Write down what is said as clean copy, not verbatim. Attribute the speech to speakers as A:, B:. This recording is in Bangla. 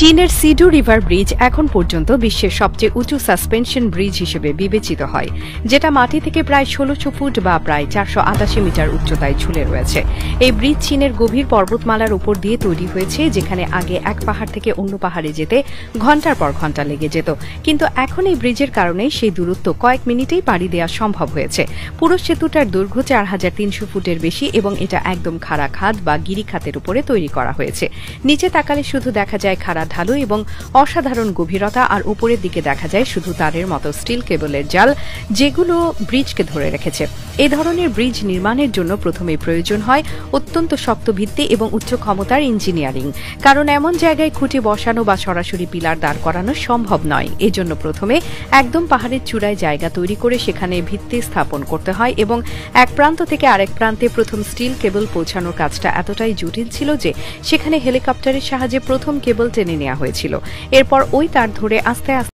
A: চীনের সিডু রিভার ব্রিজ এখন পর্যন্ত বিশ্বের সবচেয়ে উঁচু সাসপেনশন ব্রিজ হিসেবে বিবেচিত হয়, যেটা মাটি থেকে প্রায় ১৬০০ ফুট বা প্রায় ৪৮৮ মিটার উচ্চতায় ঝুলে রয়েছে। এই ব্রিজ চীনের গভীর পর্বতমালার উপর দিয়ে তৈরি হয়েছে, যেখানে আগে এক পাহাড় থেকে অন্য পাহাড়ে যেতে ঘণ্টার পর ঘণ্টা লেগে যেত, কিন্তু এখন এই ব্রিজের কারণে সেই দূরত্ব কয়েক মিনিটেই পাড়ি দেওয়া সম্ভব হয়েছে। পুরো সেতুটার দৈর্ঘ্য ৪৩০০ ফুটের বেশি এবং এটা একদম খাড়া খাদ বা গিরিখাতের উপরে তৈরি করা হয়েছে। নিচে তাকালে শুধু দেখা যায় খাড়া ঢালু এবং অসাধারণ গভীরতা, আর উপরের দিকে দেখা যায় শুধু তারের মতো স্টিল কেবলের জাল, যেগুলো ব্রিজকে ধরে রেখেছে। এই ধরনের ব্রিজ নির্মাণের জন্য প্রথমেই প্রয়োজন হয় অত্যন্ত শক্ত ভিত্তি এবং উচ্চ ক্ষমতার ইঞ্জিনিয়ারিং, কারণ এমন জায়গায় খুঁটি বসানো বা সরাসরি পিলার দাঁড় করানো সম্ভব নয়। এজন্য প্রথমে একদম পাহাড়ের চূড়ায় জায়গা তৈরি করে সেখানে ভিত্তি স্থাপন করতে হয় এবং এক প্রান্ত থেকে আরেক প্রান্তে প্রথম স্টিল কেবল পৌঁছানোর কাজটা এতটাই জটিল ছিল যে সেখানে হেলিকপ্টারের সাহায্যে প্রথম কেবল টেনে নেওয়া হয়েছিল। এরপর ওই তার ধরে আস্তে আস্তে